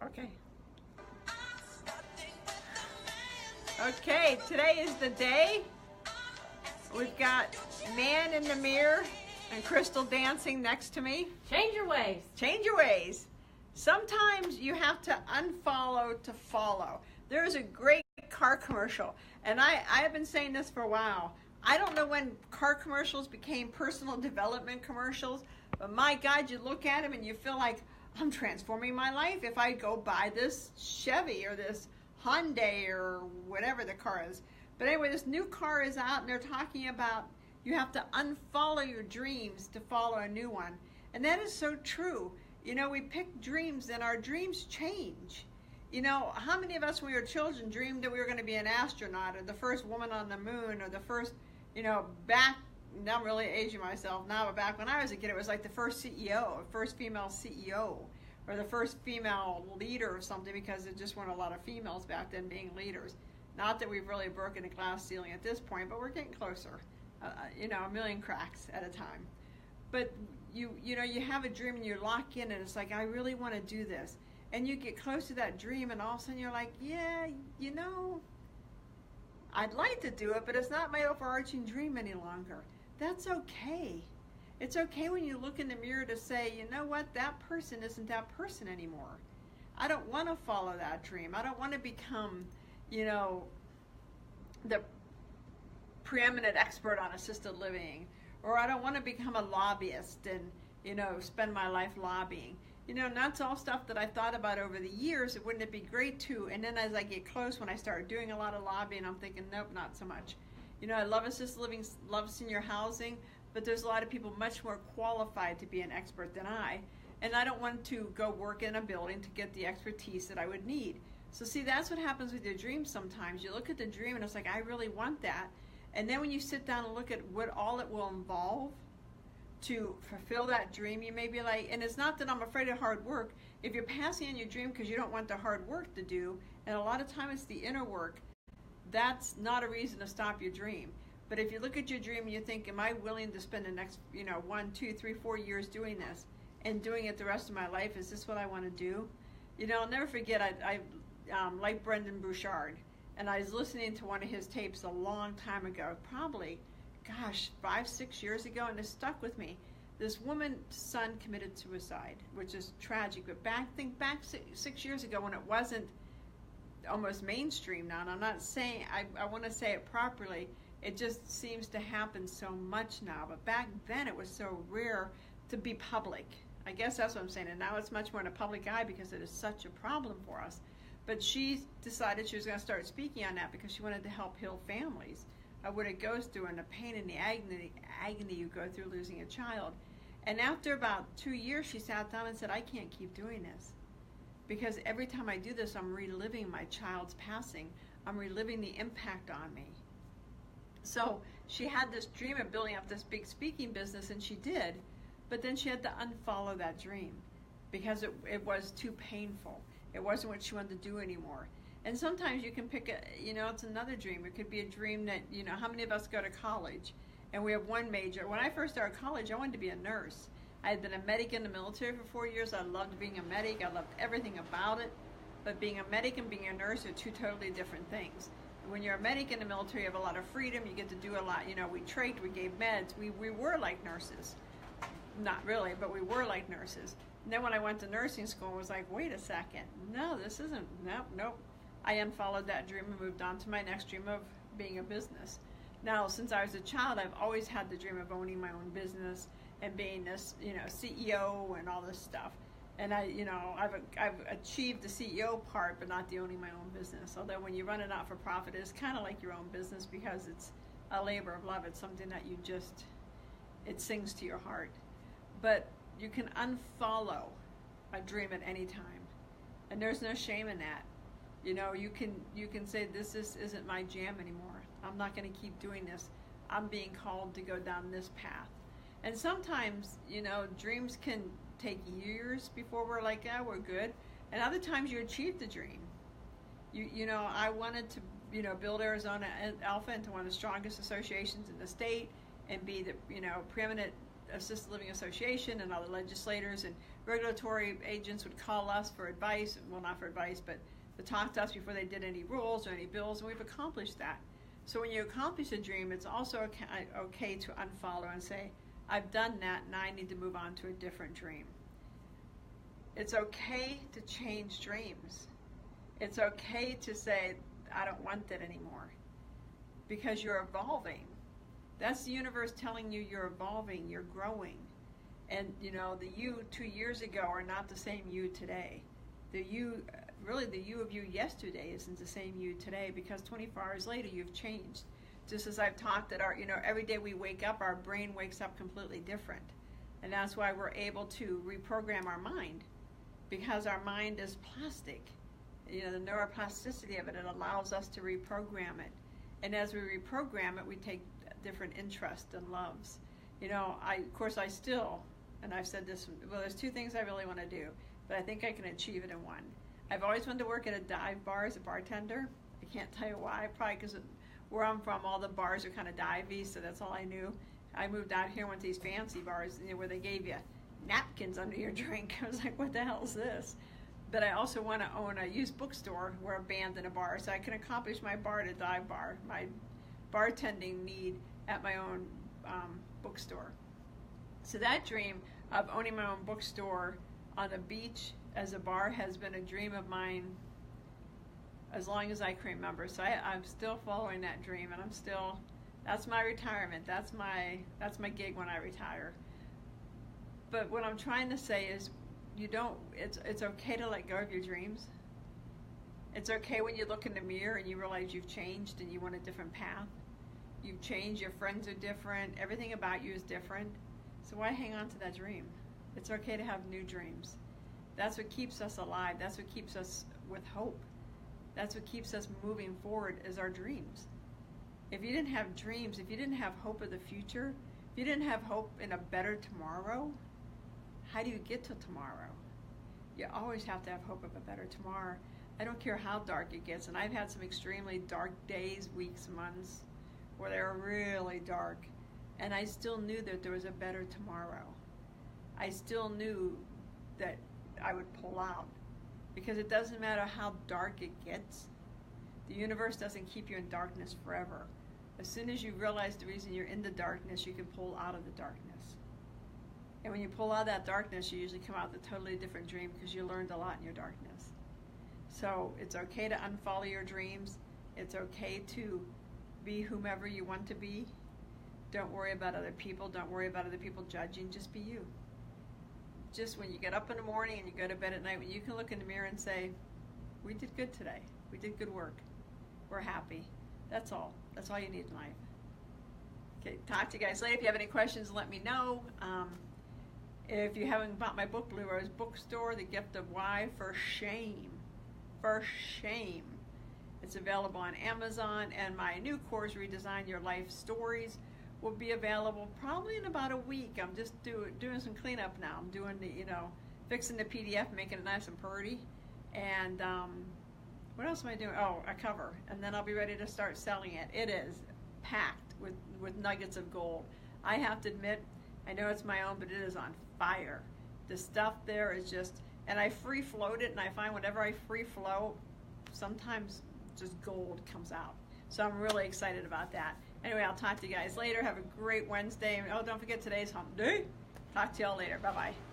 Okay. Okay, today is the day. We've got man in the mirror and Crystal dancing next to me. Change your ways. Change your ways. Sometimes you have to unfollow to follow. There's a great car commercial, and I have been saying this for a while. I don't know when car commercials became personal development commercials, but my God, you look at them and you feel like, I'm transforming my life if I go buy this Chevy or this Hyundai or whatever the car is. But anyway, this new car is out and they're talking about you have to unfollow your dreams to follow a new one. And that is so true. You know, we pick dreams and our dreams change. You know, how many of us when we were children dreamed that we were going to be an astronaut or the first woman on the moon or the first, you know, now I'm really aging myself now, but back when I was a kid, it was like the first CEO, first female CEO, or the first female leader or something, because there just weren't a lot of females back then being leaders. Not that we've really broken a glass ceiling at this point, but we're getting closer. You know, a million cracks at a time. But you know, you have a dream and you lock in and it's like, I really want to do this. And you get close to that dream and all of a sudden you're like, yeah, you know, I'd like to do it, but it's not my overarching dream any longer. That's okay. It's okay when you look in the mirror to say, you know what, that person isn't that person anymore. I don't want to follow that dream. I don't want to become, you know, the preeminent expert on assisted living, or I don't want to become a lobbyist and, you know, spend my life lobbying. You know, and that's all stuff that I thought about over the years. Wouldn't it be great to? And then as I get close, when I start doing a lot of lobbying, I'm thinking, nope, not so much. You know, I love assisted living, love senior housing, but there's a lot of people much more qualified to be an expert than I. And I don't want to go work in a building to get the expertise that I would need. So see, that's what happens with your dreams sometimes. You look at the dream and it's like, I really want that. And then when you sit down and look at what all it will involve to fulfill that dream, you may be like, and it's not that I'm afraid of hard work. If you're passing on your dream because you don't want the hard work to do, and a lot of times it's the inner work, that's not a reason to stop your dream. But if you look at your dream and you think, am I willing to spend the next, you know, 1, 2, 3, 4 years doing this and doing it the rest of my life? Is this what I want to do? You know, I'll never forget, I like Brendan Bouchard, and I was listening to one of his tapes a long time ago, probably, gosh, 5, 6 years ago, and it stuck with me. This woman's son committed suicide, which is tragic, but think back 6 years ago when it wasn't almost mainstream now, and I'm not saying, I want to say it properly, it just seems to happen so much now, but back then it was so rare to be public. I guess that's what I'm saying, and now it's much more in a public eye because it is such a problem for us. But she decided she was going to start speaking on that because she wanted to help heal families of what it goes through and the pain and the agony you go through losing a child. And after about 2 years, she sat down and said, I can't keep doing this. Because every time I do this, I'm reliving my child's passing. I'm reliving the impact on me. So she had this dream of building up this big speaking business, and she did. But then she had to unfollow that dream because it was too painful. It wasn't what she wanted to do anymore. And sometimes you can pick a, you know, it's another dream. It could be a dream that, you know, how many of us go to college and we have one major? When I first started college, I wanted to be a nurse. I had been a medic in the military for 4 years. I loved being a medic. I loved everything about it. But being a medic and being a nurse are two totally different things. When you're a medic in the military, you have a lot of freedom. You get to do a lot. You know, we trained, we gave meds. We were like nurses. Not really, but we were like nurses. And then when I went to nursing school, I was like, wait a second. No, this isn't, nope. I unfollowed that dream and moved on to my next dream of being a business. Now, since I was a child, I've always had the dream of owning my own business and being this, you know, CEO and all this stuff. And I've achieved the CEO part, but not the owning my own business. Although when you run a not-for-profit, it's kind of like your own business because it's a labor of love. It's something that you just, it sings to your heart. But you can unfollow a dream at any time, and there's no shame in that. You know, you can say, this isn't my jam anymore. I'm not going to keep doing this. I'm being called to go down this path. And sometimes, you know, dreams can take years before we're like, yeah, we're good. And other times you achieve the dream. You know, I wanted to, you know, build Arizona Alpha into one of the strongest associations in the state and be the, you know, preeminent assisted living association and all the legislators and regulatory agents would call us for advice, well, not for advice, but to talk to us before they did any rules or any bills, and we've accomplished that. So when you accomplish a dream, it's also okay to unfollow and say, I've done that, now I need to move on to a different dream. It's okay to change dreams. It's okay to say, I don't want that anymore, because you're evolving. That's the universe telling you you're evolving, you're growing. And you know, the you 2 years ago are not the same you today. The you of you yesterday isn't the same you today, because 24 hours later you've changed. Just as I've talked that every day we wake up, our brain wakes up completely different. And that's why we're able to reprogram our mind, because our mind is plastic. You know, the neuroplasticity of it, it allows us to reprogram it. And as we reprogram it, we take different interests and loves. You know, I still, and I've said this, well, there's two things I really want to do, but I think I can achieve it in one. I've always wanted to work at a dive bar as a bartender. I can't tell you why, probably because where I'm from, all the bars are kind of divey, so that's all I knew. I moved out here, went to these fancy bars, you know, where they gave you napkins under your drink. I was like, what the hell is this? But I also want to own a used bookstore where I'm banned in a bar, so I can accomplish my bar to dive bar, my bartending need at my own bookstore. So that dream of owning my own bookstore on a beach as a bar has been a dream of mine as long as I can remember. So I'm still following that dream, and that's my retirement. That's my gig when I retire. But what I'm trying to say is, it's okay to let go of your dreams. It's okay when you look in the mirror and you realize you've changed and you want a different path. You've changed, your friends are different, everything about you is different. So why hang on to that dream? It's okay to have new dreams. That's what keeps us alive. That's what keeps us with hope. That's what keeps us moving forward, is our dreams. If you didn't have dreams, if you didn't have hope of the future, if you didn't have hope in a better tomorrow, how do you get to tomorrow? You always have to have hope of a better tomorrow. I don't care how dark it gets, and I've had some extremely dark days, weeks, months, where they were really dark, and I still knew that there was a better tomorrow. I still knew that I would pull out, because it doesn't matter how dark it gets. The universe doesn't keep you in darkness forever. As soon as you realize the reason you're in the darkness, you can pull out of the darkness. And when you pull out of that darkness, you usually come out with a totally different dream, because you learned a lot in your darkness. So it's okay to unfollow your dreams. It's okay to be whomever you want to be. Don't worry about other people. Don't worry about other people judging. Just be you. Just when you get up in the morning and you go to bed at night, when you can look in the mirror and say, we did good today. We did good work. We're happy. That's all. That's all you need in life. Okay, talk to you guys later. If you have any questions, let me know. If you haven't bought my book, Blue Rose Bookstore, The Gift of Why, for shame. For shame. It's available on Amazon, and my new course, Redesign Your Life Stories, will be available probably in about a week. I'm just doing some cleanup now. I'm doing fixing the PDF, making it nice and pretty. And what else am I doing? Oh, a cover. And then I'll be ready to start selling it. It is packed with nuggets of gold. I have to admit, I know it's my own, but it is on fire. The stuff there is just, and I free float it, and I find whenever I free flow, sometimes just gold comes out. So I'm really excited about that. Anyway, I'll talk to you guys later. Have a great Wednesday. Oh, don't forget today's hump day. Talk to y'all later. Bye-bye.